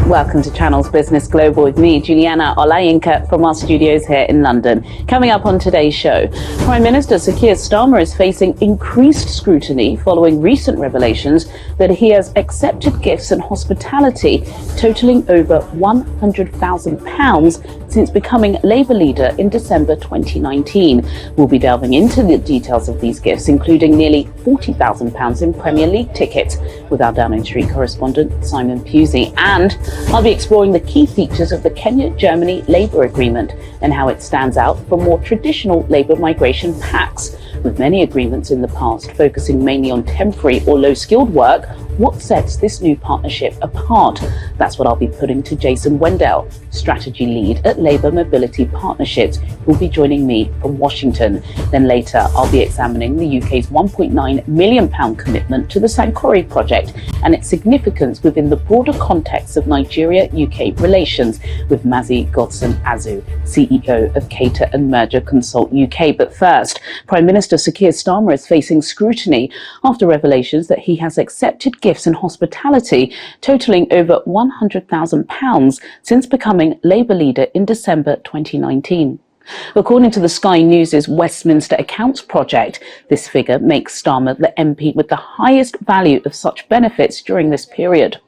Welcome to Channel's Business Global with me, Juliana Olayinka, from our studios here in London. Coming up on today's show, Prime Minister Sir Keir Starmer is facing increased scrutiny following recent revelations that he has accepted gifts and hospitality totalling over £100,000 since becoming Labour leader in December 2019. We'll be delving into the details of these gifts, including nearly £40,000 in Premier League tickets, with our Downing Street correspondent Simon Pusey. And I'll be exploring the key features of the Kenya-Germany Labour Agreement and how it stands out from more traditional Labour migration pacts. With many agreements in the past focusing mainly on temporary or low-skilled work, what sets this new partnership apart? That's what I'll be putting to Jason Wendell, strategy lead at Labour Mobility Partnerships, who'll be joining me from Washington. Then later, I'll be examining the UK's £1.9 million commitment to the Sankore project and its significance within the broader context of Nigeria-UK relations, with Mazi Godson Azu, CEO of Cater and Merger Consult UK. But first, Prime Minister Sir Keir Starmer is facing scrutiny after revelations that he has accepted gifts and hospitality totalling over £100,000 since becoming Labour leader in December 2019. According to the Sky News' Westminster Accounts project, this figure makes Starmer the MP with the highest value of such benefits during this period.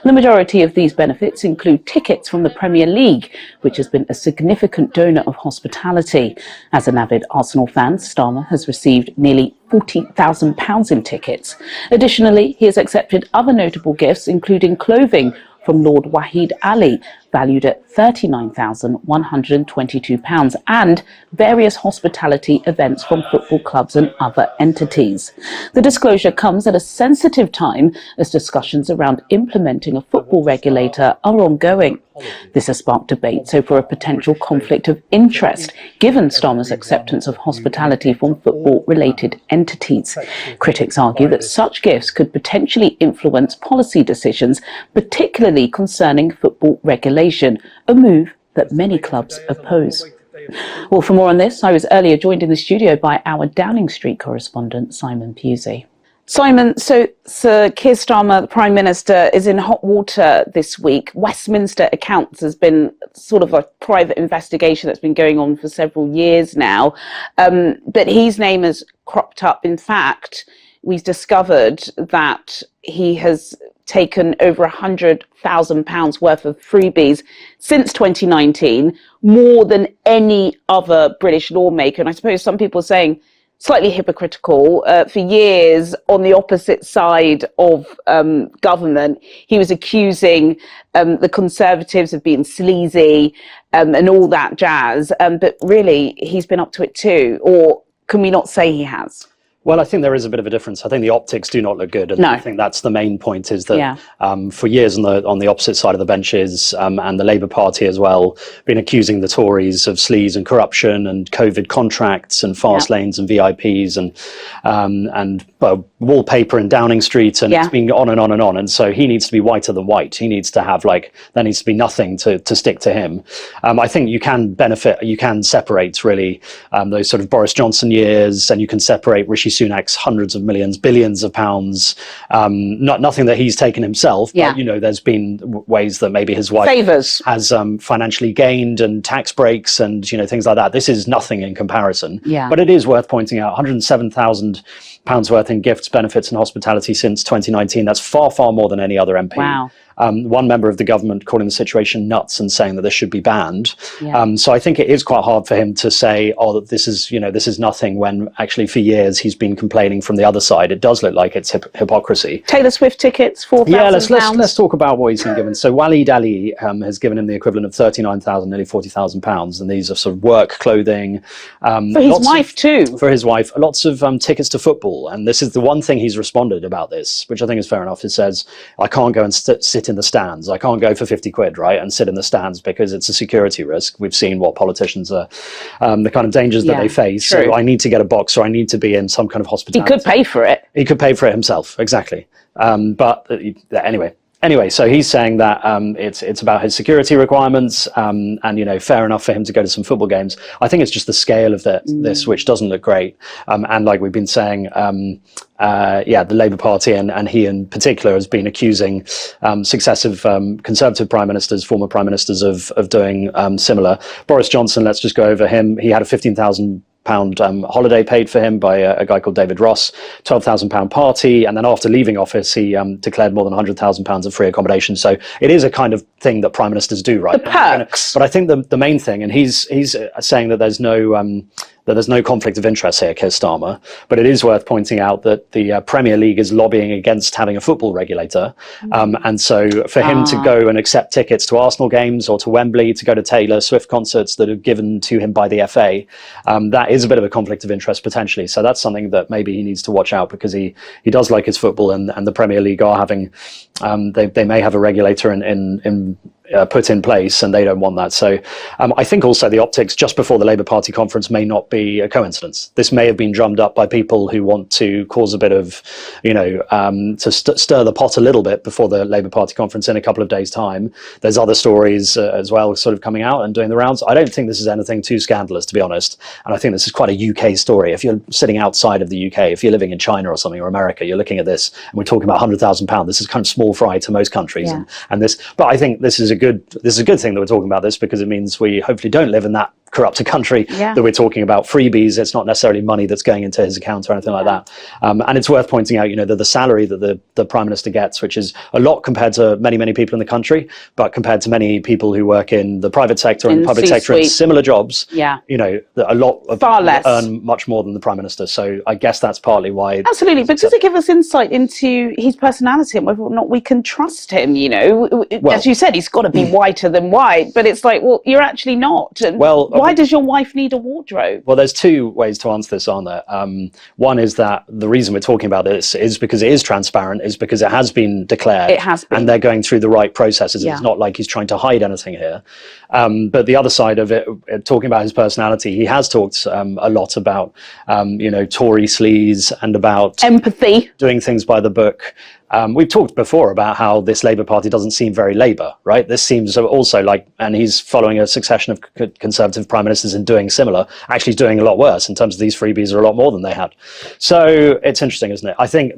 The majority of these benefits include tickets from the Premier League, which has been a significant donor of hospitality. As an avid Arsenal fan, Starmer has received nearly £40,000 in tickets. Additionally, he has accepted other notable gifts, including clothing from Lord Wahid Ali, valued at £39,122, and various hospitality events from football clubs and other entities. The disclosure comes at a sensitive time as discussions around implementing a football regulator are ongoing. This has sparked debates over a potential conflict of interest, given Starmer's acceptance of hospitality from football-related entities. Critics argue that such gifts could potentially influence policy decisions, particularly concerning football regulation, a move that many clubs oppose. Well, for more on this, I was earlier joined in the studio by our Downing Street correspondent, Simon Pusey. Simon, so Sir Keir Starmer, the Prime Minister, is in hot water this week. Westminster Accounts has been sort of a private investigation that's been going on for several years now, but his name has cropped up. In fact, we've discovered that he has taken over £100,000 worth of freebies since 2019, more than any other British lawmaker. And I suppose some people are saying slightly hypocritical. For years, on the opposite side of government, he was accusing the Conservatives of being sleazy and all that jazz. But really, he's been up to it too. Or can we not say he has? Well, I think there is a bit of a difference. I think the optics do not look good. And I think that's the main point, is that for years on the opposite side of the benches, and the Labour Party as well, been accusing the Tories of sleaze and corruption and COVID contracts and fast lanes and VIPs and wallpaper in Downing Street, and it's been on and on and on. And so he needs to be whiter than white. He needs to have there needs to be nothing to stick to him. I think you can separate really those sort of Boris Johnson years, and you can separate Rishi Sunak's hundreds of millions, billions of pounds. Nothing that he's taken himself, but there's been ways that maybe his wife has financially gained, and tax breaks and things like that. This is nothing in comparison. But it is worth pointing out £107,000 worth in gifts, benefits and hospitality since 2019. That's far, far more than any other MP. Wow. One member of the government calling the situation nuts and saying that this should be banned. So I think it is quite hard for him to say, oh, that this is nothing, when actually for years he's been complaining from the other side. It does look like it's hypocrisy. Taylor Swift tickets, £4,000. Yeah, let's talk about what he's been given. So Waleed Ali has given him the equivalent of £39,000, nearly £40,000, and these are sort of work clothing. For his wife too. For his wife, lots of tickets to football. And this is the one thing he's responded about this, which I think is fair enough. He says, I can't go and sit in the stands. I can't go for 50 quid, right, and sit in the stands because it's a security risk. We've seen what politicians are, the kind of dangers that they face. True. So I need to get a box, or I need to be in some kind of hospitality. He could pay for it. He could pay for it himself, exactly. But anyway. anyway, so he's saying that it's about his security requirements, and fair enough for him to go to some football games. I think it's just the scale of this which doesn't look great, and like we've been saying, the Labour Party and he in particular has been accusing successive Conservative prime ministers, former prime ministers of doing similar. Boris Johnson, let's just go over him. He had a £15,000 holiday paid for him by a guy called David Ross, £12,000 party, and then after leaving office he declared more than £100,000 of free accommodation. So it is a kind of thing that prime ministers do, right? The perks. But I think the main thing, and he's saying that there's no conflict of interest here, Keir Starmer, but it is worth pointing out that the Premier League is lobbying against having a football regulator. And so for him to go and accept tickets to Arsenal games or to Wembley, to go to Taylor Swift concerts that are given to him by the FA, that is a bit of a conflict of interest potentially. So that's something that maybe he needs to watch out, because he does like his football, and the Premier League are having, they may have a regulator put in place, and they don't want that. So I think also the optics just before the Labour Party conference may not be a coincidence. This may have been drummed up by people who want to cause a bit of, to stir the pot a little bit before the Labour Party conference in a couple of days' time. There's other stories as well sort of coming out and doing the rounds. I don't think this is anything too scandalous, to be honest. And I think this is quite a UK story. If you're sitting outside of the UK, if you're living in China or something, or America, you're looking at this and we're talking about £100,000. This is kind of small fry to most countries. Yeah. And this, but I think this is a good thing that we're talking about this, because it means we hopefully don't live in that corrupted country that we're talking about. Freebies, it's not necessarily money that's going into his account or anything like that. And it's worth pointing out, that the salary that the Prime Minister gets, which is a lot compared to many people in the country, but compared to many people who work in the private sector and the public sector in similar jobs, a lot of far people less earn much more than the Prime Minister. So I guess that's partly why. Absolutely, but does it give us insight into his personality and whether or not we can trust him? As you said, he's got to be whiter than white, but it's like, well, you're actually not. And why does your wife need a wardrobe? Well, there's two ways to answer this, aren't there? One is that the reason we're talking about this is because it is transparent, is because it has been declared. It has been. And they're going through the right processes. It's not like he's trying to hide anything here. But the other side of it, talking about his personality, he has talked a lot about, Tory sleaze and about empathy, doing things by the book. We've talked before about how this Labour Party doesn't seem very Labour, right? This seems also like, and he's following a succession of Conservative prime ministers and doing similar, actually doing a lot worse in terms of these freebies are a lot more than they had. So it's interesting, isn't it? I think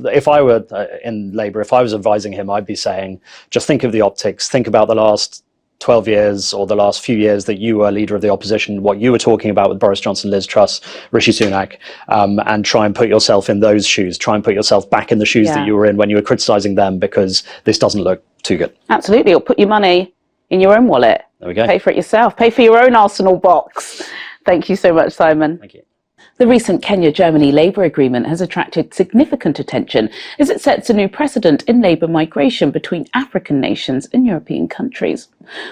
if I were in Labour, if I was advising him, I'd be saying, just think of the optics, think about the last 12 years or the last few years that you were leader of the opposition, what you were talking about with Boris Johnson, Liz Truss, Rishi Sunak, and try and put yourself in those shoes. Try and put yourself back in the shoes that you were in when you were criticising them, because this doesn't look too good. Absolutely. Or put your money in your own wallet. There we go. Pay for it yourself. Pay for your own Arsenal box. Thank you so much, Simon. Thank you. The recent Kenya-Germany Labour agreement has attracted significant attention as it sets a new precedent in labour migration between African nations and European countries.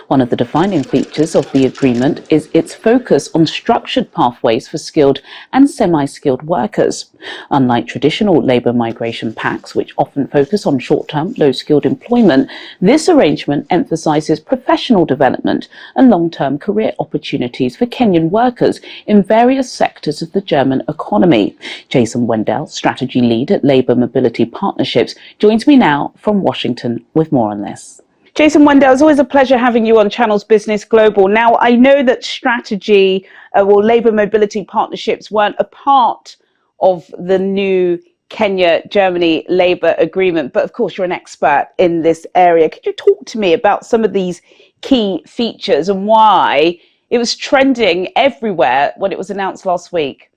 One of the defining features of the agreement is its focus on structured pathways for skilled and semi-skilled workers. Unlike traditional labour migration pacts, which often focus on short-term, low-skilled employment, this arrangement emphasises professional development and long-term career opportunities for Kenyan workers in various sectors of the German economy. Jason Wendell, strategy lead at Labour Mobility Partnerships, joins me now from Washington with more on this. Jason Wendell, it's always a pleasure having you on Channels Business Global. Now, I know that strategy or Labour Mobility Partnerships weren't a part of the new Kenya-Germany Labour agreement, but of course you're an expert in this area. Could you talk to me about some of these key features and why it was trending everywhere when it was announced last week?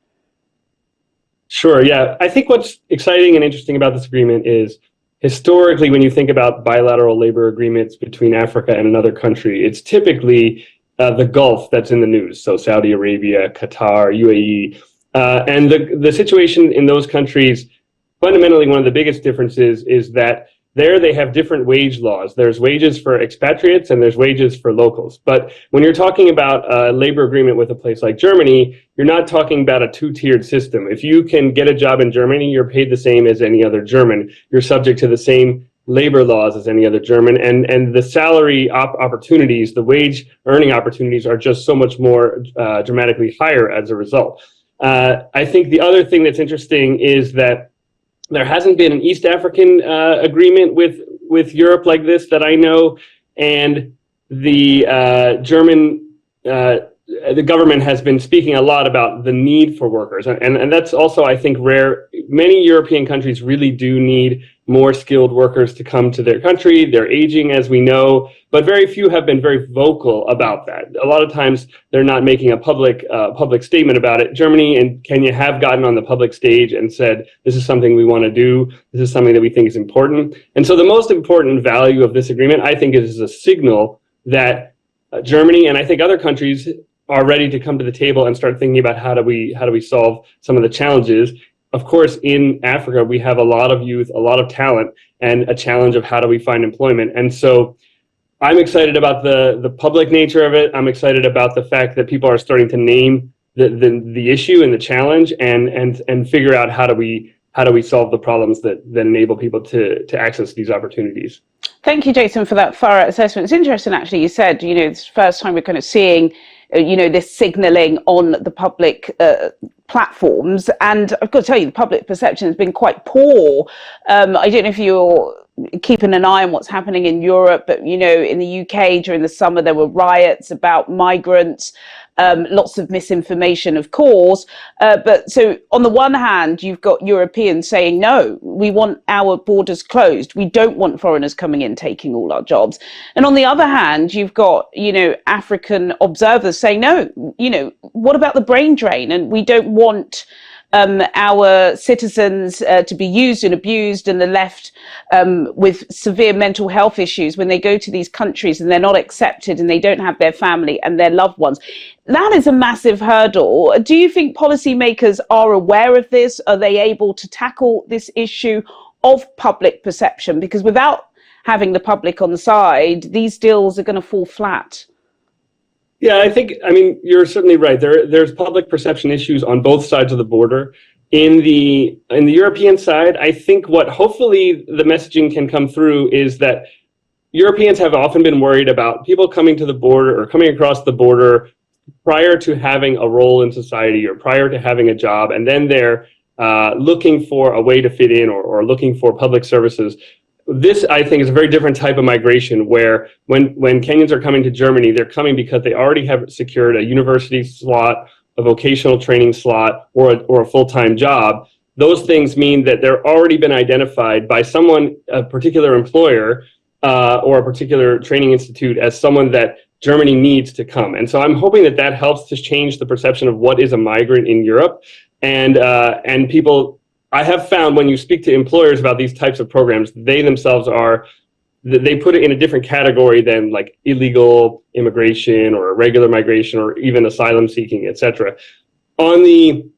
Sure, yeah. I think what's exciting and interesting about this agreement is historically, when you think about bilateral labor agreements between Africa and another country, it's typically the Gulf that's in the news. So Saudi Arabia, Qatar, UAE. And the situation in those countries, fundamentally, one of the biggest differences is that there they have different wage laws. There's wages for expatriates and there's wages for locals. But when you're talking about a labor agreement with a place like Germany, you're not talking about a two-tiered system. If you can get a job in Germany, you're paid the same as any other German. You're subject to the same labor laws as any other German. And the salary opportunities, the wage earning opportunities are just so much more dramatically higher as a result. I think the other thing that's interesting is that there hasn't been an East African agreement with with Europe like this that I know, and the German the government has been speaking a lot about the need for workers, and that's also, I think, rare. Many European countries really do need more skilled workers to come to their country. They're aging, as we know, but very few have been very vocal about that. A lot of times they're not making a public statement about it. Germany and Kenya have gotten on the public stage and said, this is something we want to do. This is something that we think is important. And so the most important value of this agreement, I think, is a signal that Germany and I think other countries are ready to come to the table and start thinking about how do we solve some of the challenges. Of course, in Africa, we have a lot of youth, a lot of talent, and a challenge of how do we find employment. And so I'm excited about the public nature of it. I'm excited about the fact that people are starting to name the issue and the challenge and figure out how do we solve the problems that enable people to access these opportunities. Thank you, Jason, for that thorough assessment. It's interesting, actually, you said, it's the first time we're kind of seeing this signaling on the public platforms. And I've got to tell you, the public perception has been quite poor. I don't know if you're keeping an eye on what's happening in Europe, but, in the UK during the summer, there were riots about migrants, lots of misinformation, of course. But so on the one hand, you've got Europeans saying, no, we want our borders closed. We don't want foreigners coming in, taking all our jobs. And on the other hand, you've got, African observers saying, no, what about the brain drain? And we don't want our citizens to be used and abused, and the left with severe mental health issues when they go to these countries and they're not accepted and they don't have their family and their loved ones. That is a massive hurdle. Do you think policymakers are aware of this? Are they able to tackle this issue of public perception? Because without having the public on the side, these deals are going to fall flat. Yeah, I mean, you're certainly right. There's public perception issues on both sides of the border. In the European side, I think what hopefully the messaging can come through is that Europeans have often been worried about people coming to the border or coming across the border prior to having a role in society or prior to having a job, and then they're looking for a way to fit in or looking for public services. This, I think, is a very different type of migration where when Kenyans are coming to Germany, they're coming because they already have secured a university slot, a vocational training slot, or a full-time job. Those things mean that they're already been identified by someone, a particular employer or a particular training institute, as someone that Germany needs to come. And so I'm hoping that helps to change the perception of what is a migrant in Europe. And people, I have found when you speak to employers about these types of programs, they themselves they put it in a different category than like illegal immigration or irregular migration or even asylum seeking, etc. On the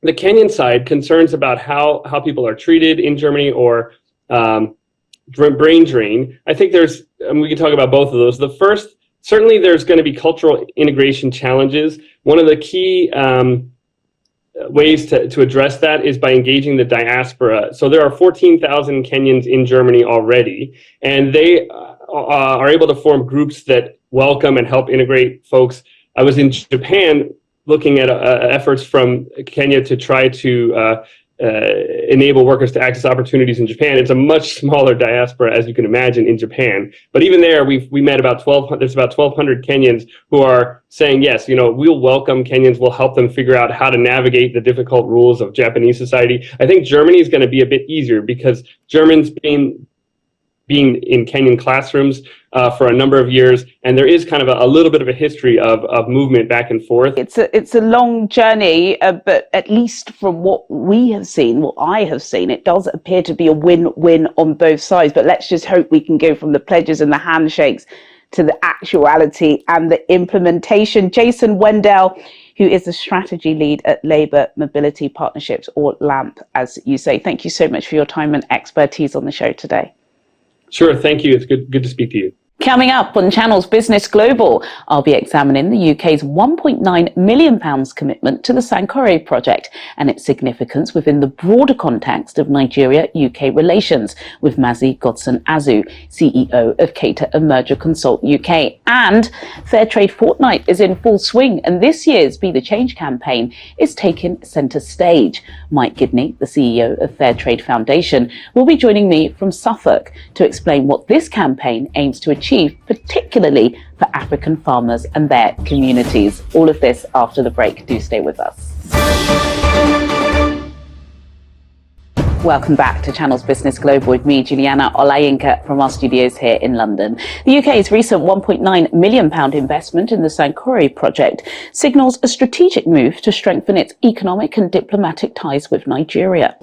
Kenyan side, concerns about how people are treated in Germany or brain drain, I think we can talk about both of those. The first, certainly there's going to be cultural integration challenges. One of the key ways to address that is by engaging the diaspora. So there are 14,000 Kenyans in Germany already, and they are able to form groups that welcome and help integrate folks. I was in Japan looking at efforts from Kenya to try to enable workers to access opportunities in Japan. It's a much smaller diaspora, as you can imagine, in Japan. But even there, we met about 1,200. There's about 1,200 Kenyans who are saying, yes, we'll welcome Kenyans. We'll help them figure out how to navigate the difficult rules of Japanese society. I think Germany is going to be a bit easier because Germans being in Kenyan classrooms for a number of years, and there is kind of a little bit of a history of movement back and forth. It's a long journey, but at least from what I have seen, it does appear to be a win-win on both sides. But let's just hope we can go from the pledges and the handshakes to the actuality and the implementation. Jason Wendell, who is the strategy lead at Labour Mobility Partnerships, or LAMP, as you say. Thank you so much for your time and expertise on the show today. Sure, thank you. It's good to speak to you. Coming up on Channel's Business Global, I'll be examining the UK's £1.9 million commitment to the Sankore project and its significance within the broader context of Nigeria-UK relations with Mazi Godson-Azu, CEO of Cater and Merger Consult UK. And Fair Trade Fortnight is in full swing, and this year's Be the Change campaign is taking centre stage. Mike Gidney, the CEO of Fair Trade Foundation, will be joining me from Suffolk to explain what this campaign aims to achieve, particularly for African farmers and their communities. All of this after the break. Do stay with us. Welcome back to Channel's Business Global with me, Juliana Olayinka, from our studios here in London. The UK's recent £1.9 million investment in the Sankore project signals a strategic move to strengthen its economic and diplomatic ties with Nigeria.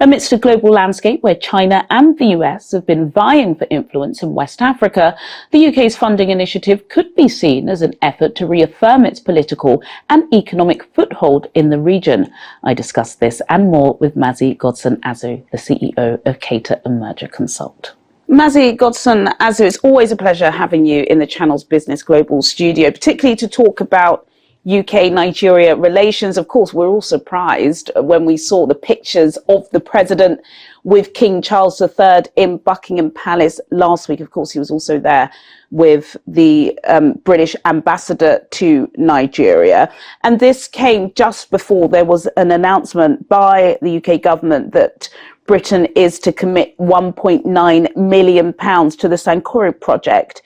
Amidst a global landscape where China and the US have been vying for influence in West Africa, the UK's funding initiative could be seen as an effort to reaffirm its political and economic foothold in the region. I discussed this and more with Mazi Godson-Azu, the CEO of Cater and Merger Consult. Mazi Godson-Azu, it's always a pleasure having you in the Channel's Business Global studio, particularly to talk about UK-Nigeria relations. Of course, we're all surprised when we saw the pictures of the president with King Charles III in Buckingham Palace last week. Of course, he was also there with the British ambassador to Nigeria. And this came just before there was an announcement by the UK government that Britain is to commit £1.9 million to the Sankore project,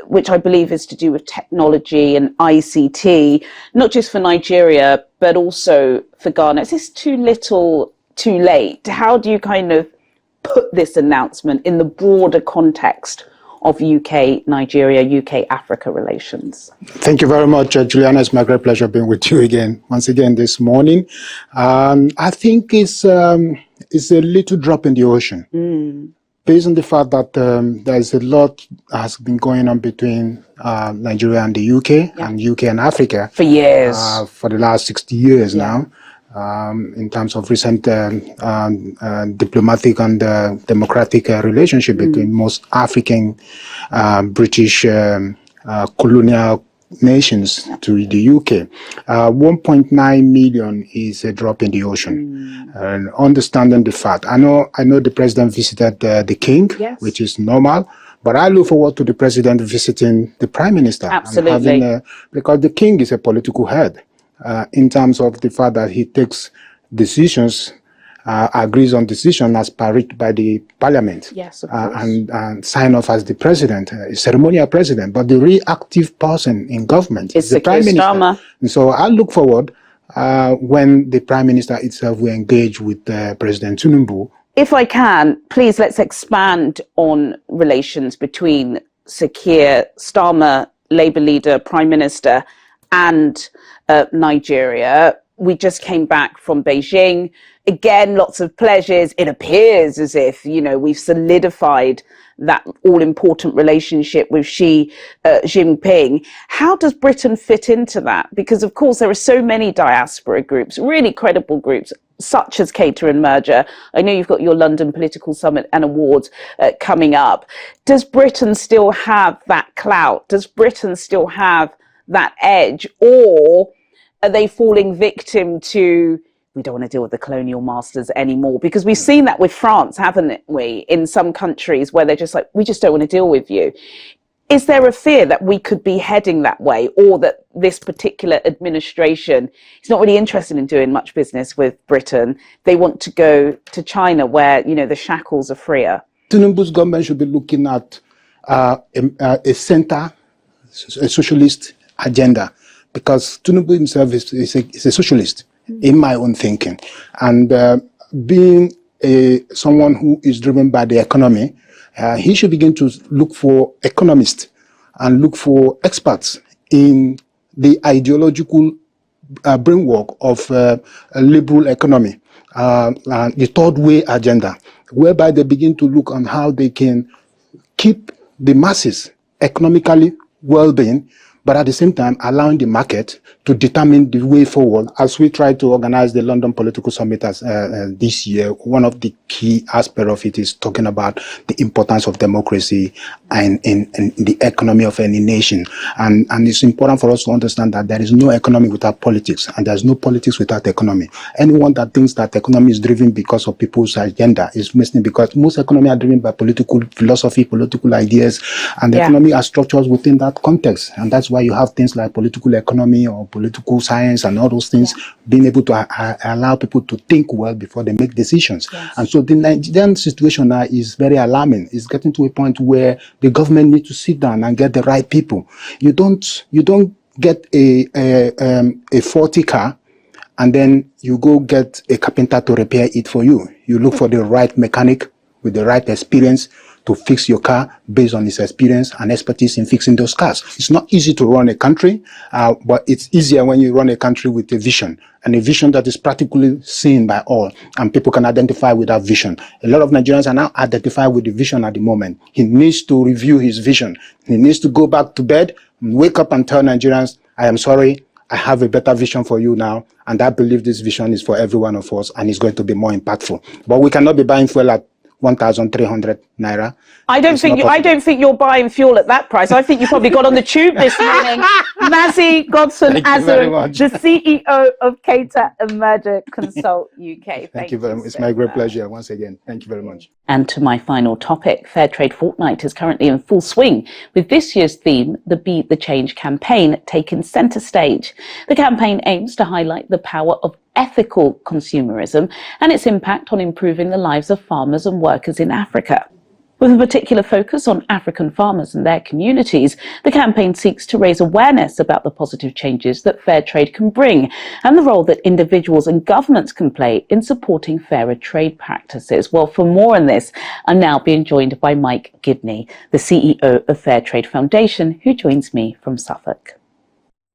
which I believe is to do with technology and ICT, not just for Nigeria, but also for Ghana. Is this too little, too late? How do you kind of put this announcement in the broader context of UK-Nigeria, UK-Africa relations? Thank you very much, Juliana. It's my great pleasure being with you once again this morning. I think it's a little drop in the ocean. Based on the fact that there is a lot has been going on between Nigeria and the UK and UK and Africa for years, for the last 60 years now, in terms of recent diplomatic and democratic relationship between most African British colonial nations to the UK. 1.9 million is a drop in the ocean. Understanding the fact, I know the president visited the king, which is normal, but I look forward to the president visiting the prime minister. Absolutely. Because the king is a political head in terms of the fact that he takes decisions, agrees on decision as parried by the parliament, and sign off as the president, a ceremonial president. But the real active person in government is the prime minister. And so I look forward when the prime minister itself will engage with President Tinubu. If I can, please let's expand on relations between Sir Keir Starmer, Labour leader, prime minister, and Nigeria. We just came back from Beijing. Again, lots of pleasures. It appears as if, we've solidified that all-important relationship with Xi Jinping. How does Britain fit into that? Because, of course, there are so many diaspora groups, really credible groups, such as Cater and Merger. I know you've got your London Political Summit and Awards coming up. Does Britain still have that clout? Does Britain still have that edge? Or are they falling victim to, we don't want to deal with the colonial masters anymore? Because we've seen that with France, haven't we? In some countries where they're just like, we just don't want to deal with you. Is there a fear that we could be heading that way, or that this particular administration is not really interested in doing much business with Britain? They want to go to China where, the shackles are freer. Tinubu's government should be looking at a socialist agenda, because Tinubu himself is a socialist, in my own thinking. And being someone who is driven by the economy, he should begin to look for economists and look for experts in the ideological framework of a liberal economy, the third way agenda, whereby they begin to look on how they can keep the masses economically well-being, but at the same time allowing the market to determine the way forward. As we try to organize the London Political Summit this year, one of the key aspects of it is talking about the importance of democracy in the economy of any nation. And it's important for us to understand that there is no economy without politics, and there's no politics without economy. Anyone that thinks that economy is driven because of people's agenda is missing, because most economy are driven by political philosophy, political ideas, and the economy are structures within that context. And that's why you have things like political economy or political science and all those things being able to allow people to think well before they make decisions. And so the Nigerian situation now is very alarming. It's getting to a point where the government needs to sit down and get the right people. You don't get a faulty car and then you go get a carpenter to repair it for you. You look for the right mechanic with the right experience to fix your car based on his experience and expertise in fixing those cars. It's not easy to run a country, but it's easier when you run a country with a vision, and a vision that is practically seen by all, and people can identify with that vision. A lot of Nigerians are now identified with the vision at the moment. He needs to review his vision. He needs to go back to bed, wake up and tell Nigerians, I am sorry, I have a better vision for you now, and I believe this vision is for every one of us, and it's going to be more impactful. But we cannot be buying fuel at 1,300 naira. I don't think you're buying fuel at that price. I think you probably got on the tube this morning. Mazi Godson Azum, the CEO of Cater and Merger Consult UK. Thank you very much. It's my great pleasure once again. Thank you very much. And to my final topic, Fair Trade Fortnight is currently in full swing, with this year's theme, the Be the Change campaign, taking centre stage. The campaign aims to highlight the power of ethical consumerism and its impact on improving the lives of farmers and workers in Africa. With a particular focus on African farmers and their communities, the campaign seeks to raise awareness about the positive changes that fair trade can bring and the role that individuals and governments can play in supporting fairer trade practices. Well, for more on this, I'm now being joined by Mike Gibney, the CEO of Fair Trade Foundation, who joins me from Suffolk.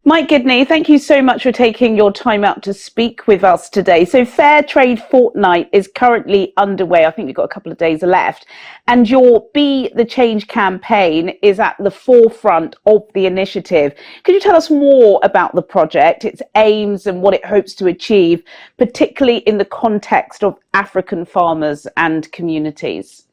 Mike Gibney, thank you so much for taking your time out to speak with us today. So Fair Trade Fortnight is currently underway. I think we've got a couple of days left. And your Be the Change campaign is at the forefront of the initiative. Could you tell us more about the project, its aims and what it hopes to achieve, particularly in the context of African farmers and communities?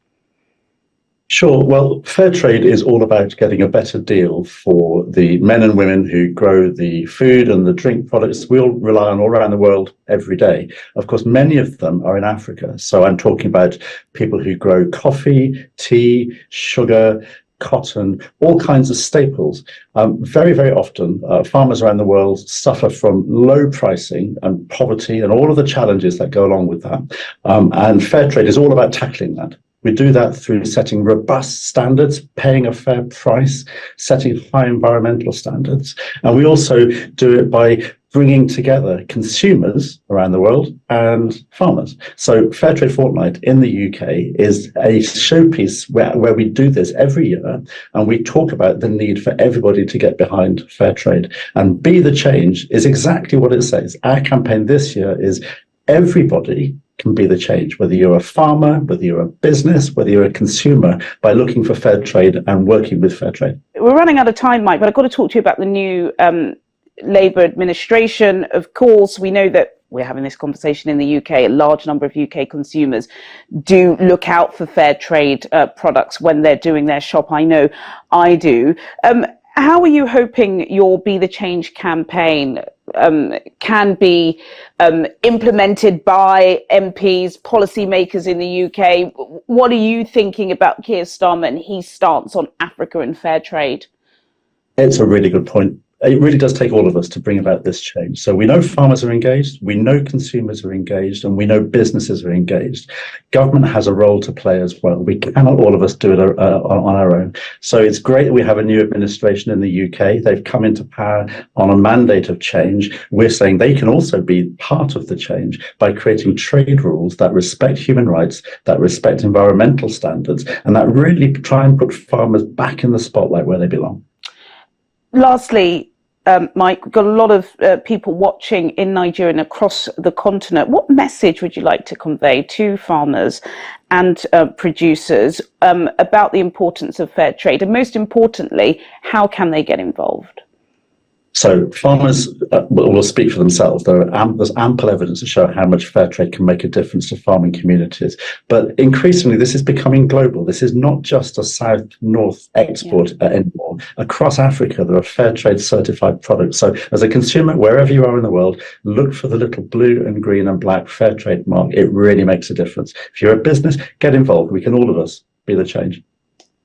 Sure. Well, fair trade is all about getting a better deal for the men and women who grow the food and the drink products we all rely on all around the world every day. Of course, many of them are in Africa. So I'm talking about people who grow coffee, tea, sugar, cotton, all kinds of staples. Very, very often, farmers around the world suffer from low pricing and poverty and all of the challenges that go along with that. And fair trade is all about tackling that. We do that through setting robust standards, paying a fair price, setting high environmental standards. And we also do it by bringing together consumers around the world and farmers. So Fair Trade Fortnight in the UK is a showpiece where we do this every year, and we talk about the need for everybody to get behind fair trade. And Be the Change is exactly what it says. Our campaign this year is everybody can be the change, whether you're a farmer, whether you're a business, whether you're a consumer, by looking for fair trade and working with fair trade. We're running out of time, Mike, but I've got to talk to you about the new Labour administration. Of course, we know that we're having this conversation in the UK. A large number of UK consumers do look out for fair trade products when they're doing their shop. I know I do. How are you hoping your Be the Change campaign can be implemented by MPs, policymakers in the UK? What are you thinking about Keir Starmer and his stance on Africa and fair trade? It's a really good point. It really does take all of us to bring about this change. So we know farmers are engaged, we know consumers are engaged, and we know businesses are engaged. Government has a role to play as well. We cannot all of us do it on our own. So it's great that we have a new administration in the UK. They've come into power on a mandate of change. We're saying they can also be part of the change by creating trade rules that respect human rights, that respect environmental standards, and that really try and put farmers back in the spotlight where they belong. Lastly, Mike, we've got a lot of people watching in Nigeria and across the continent. What message would you like to convey to farmers and producers about the importance of fair trade? And most importantly, how can they get involved? So farmers will speak for themselves. There's ample evidence to show how much fair trade can make a difference to farming communities. But increasingly, this is becoming global. This is not just a south-north export anymore. Across Africa, there are fair trade certified products. So as a consumer, wherever you are in the world, look for the little blue and green and black fair trade mark. It really makes a difference. If you're a business, get involved. We can all of us be the change.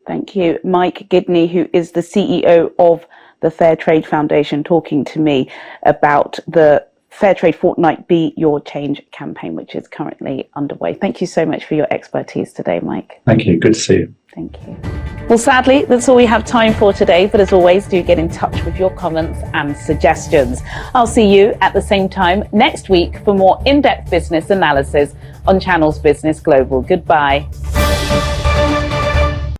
Thank you. Mike Gidney, who is the CEO of the Fair Trade Foundation, talking to me about the Fair Trade Fortnight Be Your Change campaign, which is currently underway. Thank you so much for your expertise today, Mike. Thank you. Good to see you. Thank you. Well, sadly, that's all we have time for today. But as always, do get in touch with your comments and suggestions. I'll see you at the same time next week for more in-depth business analysis on Channel's Business Global. Goodbye.